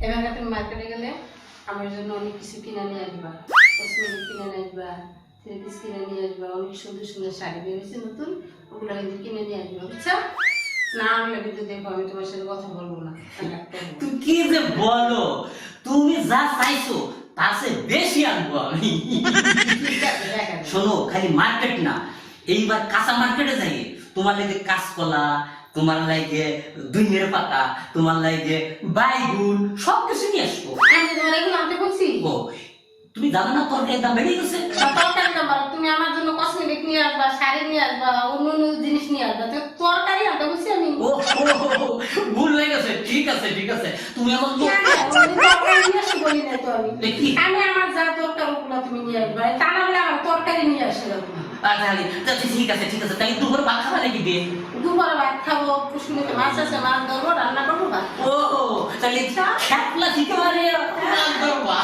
এবার তুমি মার্কেটে গেলে আমার জন্য অনেক কিছু কিনে নিয়ে আসবা, কসমেটিক কিনে নিয়ে আসবা, থ্রি পিস কিনে নিয়ে আসবা, অনেক সুন্দর সুন্দর শাড়ি বেরিয়েছে নতুন, ওগুলো কিন্তু কিনে নিয়ে আসবা, বুঝছো? না আনলে কিন্তু দেখো আমি তোমার সাথে কথা বলবো না। তুমি কি যে বলো, তুমি যা চাইছো তার চেয়ে বেশি আনবো আমি। শোনো, খালি মার্কেট না, এইবার কাঁচা মার্কেটে যাই, তোমার লাগে কাঁচকলা, তোমার লাগে দুনিয়ার পাতা, তোমার লাগে বাইগুন, সবকিছু নিয়ে আসবো। আমি তোমার এগুলো আনতে বলছি? ও, তুমি জানো না তরকারির দাম বেড়ে গেছে? তরকারি না, তুমি আমার জন্য কসমেটিক নিয়ে আসবা, শাড়ি নিয়ে আসবা, অন্য অন্য জিনিস নিয়ে আসবা, তো তরকারি আনতে বলছি আমি। ও ভুল হয়ে গেছে, ঠিক আছে ঠিক আছে, তুমি এখন তরকারি নিয়ে আসি বলি না তো আমি। দেখি। আমি আমার যা দরকার ওগুলো তুমি নিয়ে আসবা, তা না হলে আমার তরকারি নিয়ে আসে না তুমি। আচ্ছা ঠিক আছে ঠিক আছে, তাই দুপুরে ভাত খাবা নাকি দিয়ে? দুপুরে ভাত খাবো, পুষ্কুনিতে মাছ আছে, মাছ ধরবো, রান্না করবো, ভাত। ও তাহলে খেপলা দিতে পারে, রান্না করবা?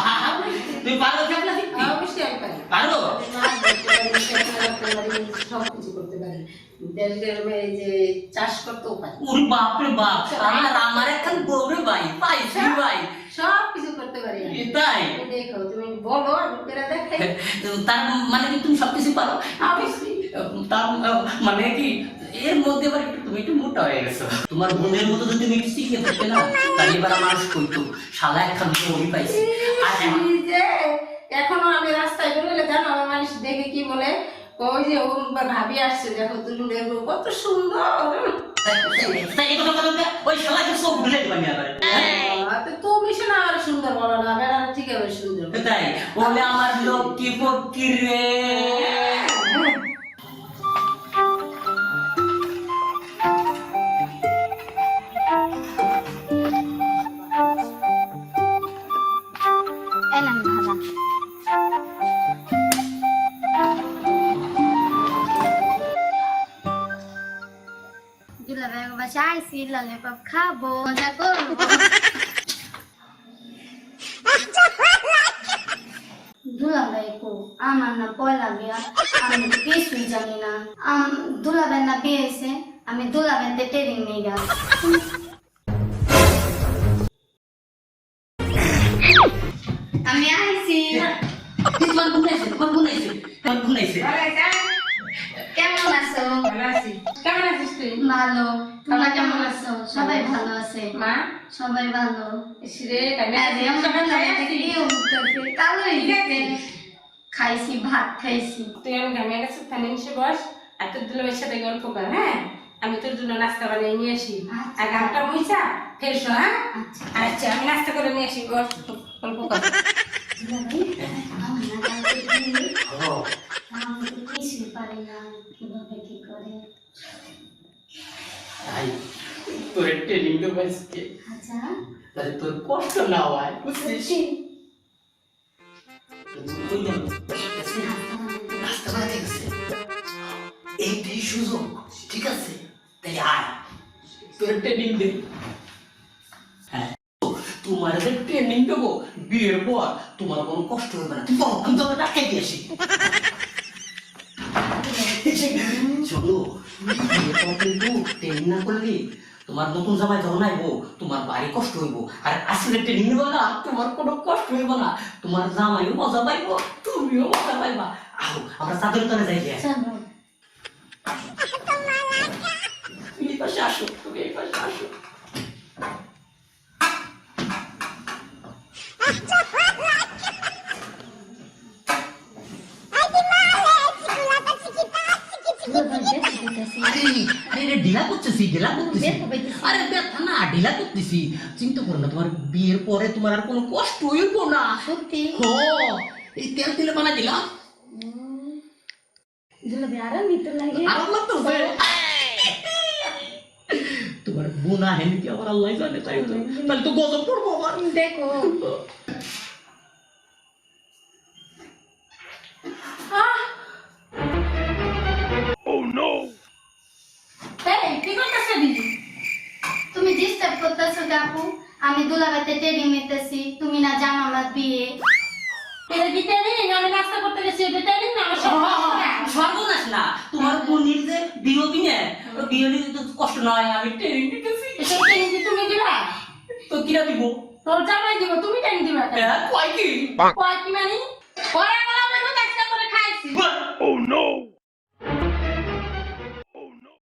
তুমি পারো খেপলা দিতে? অবশ্যই আমি পারি। পারো? মাছ ধরতে পারি, খেপলা করতে পারি, সবকিছু করতে পারি। এই যে চাষ করতেও পারি। ওরে বাপ রে বাপ, আর আমার এখন বউরে ভাই পাইছি ভাই, সবকিছু করতে পারি আমি। তাই? দেখো তুমি বলো, আমি করে দেখাই। তার মানে কি তুমি সবকিছু পারো? অবশ্যই। তার মানে কি এর মধ্যে আবার তুমি একটু মোটা হয়ে গেছো। তোমার বোনের মতো যদি তুমি একটু শিখে থাকতে না, তাহলে এবার আমার কইতো শালা একখান বই পাইছি। আর এই যে এখনো আমি রাস্তায় বেরোলে জানো আমার মানুষ দেখে কি বলে, ওই যে ও ভাবি আসছে, দেখো তুমি দেখো কত সুন্দর। তাই এই কথা বলতে ওই শালাকে সব ভুলে দিবানি আবার। তো তুমি শোনা আর সুন্দর বলো না, বেড়া ঠিক আছে সুন্দর। তাই বলে আমার লক্ষ্মী ফকির রে। এলাম ভাড়া দুলাভাই বাসা আইসি, ললিপপ খাবো, মজা করবো। দুলাভাই কো আমার না পয়লা বিয়া, আমি কিছুই জানি না। দুলাভাই না বিয়ে হয়েছে, আমি দুলাভাইতে ট্রেনিং নিয়ে গেল। আমি আইসি। তোমার গুনাইছে, তোমার গুনাইছে, তোমার গুনাইছে। কেমন আছো? ভালো আছি। কেমন আছিস তুই? ভালো। তোমরা কেমন আছো? সবাই ভালো আছে। মা সবাই ভালো। ইসরে খাইছি, ভাত খাইছি। তুই আমি ঘামে গেছে, থানে এসে বস, আর তোর দুলাভাইয়ের সাথে গল্প কর, হ্যাঁ? আমি তোর জন্য নাস্তা বানিয়ে নিয়ে আসি। আর ঘামটা মুইছা ফেরছো, হ্যাঁ? আচ্ছা আমি নাস্তা করে নিয়ে আসি, বস গল্প কর। কিছুই পারি না, কিভাবে কি করে। তাই তোর ট্রেনিং তো পাইছি, আচ্ছা তাহলে তোর কষ্ট না হয়, বুঝছিস? রাস্তা বানাতে গেছে, এইটাই সুযোগ, ঠিক আছে? তাই আয়, তোর ট্রেনিং দে। হ্যাঁ, তোমার যে ট্রেনিং দেবো বিয়ের পর, তোমার কোনো কষ্ট হবে না। তুমি বলো, আমি তোমাকে ডাকাই দিয়ে আসি। চলো, বিয়ের পর কিন্তু ট্রেনিং না করলে তোমার নতুন জামাই যখন আইবো তোমার বাড়ি কষ্ট হইব, আর আসলে ট্রেনিং নেবো না, তোমার কোনো কষ্ট হইব না, তোমার জামাইও মজা পাইব, তুমিও মজা পাইবা। আহ, আমরা চাদর তলে যাই গিয়া। তুমি এই পাশে আসো, তুমি এই পাশে আসো। ঢিলা করতেছি, ঢিলা করতেছি। আরে ব্যথা না, ঢিলা করতেছি। চিন্তা করো না, তোমার বিয়ের পরে তোমার আর কোনো কষ্ট হইব না। সত্যি? হো, এই তেল তেলে বানা দিলাম, দুলাভাই আরাম নিতে লাগে। আরাম লাগতেছে। তোমার বোনা হেনি কি আমার আল্লাহ জানে, তাই তো, তাহলে তো গজব পড়বো আমার। দেখো কি করতেছে দিদি? তুমি ডিস্টার্ব করতেছো কাকু, আমি দুলাভাইতে ট্রেনিং নিতেছি, তুমি না জানো আমার বিয়ে। এটা কি ট্রেনিং? আমি নাস্তা করতে গেছি, এটা ট্রেনিং না আমার সর্বনাশ না, তোমার বোনের যে বিয়ে বিনে, বিয়ে কষ্ট নয়, আমি ট্রেনিং দিতেছি। এটা ট্রেনিং কি তুমি দিবা? তো কিরা দিব? তোর জামাই দিব, তুমি কেন দিবা কেন? কয় কি কয় কি মানে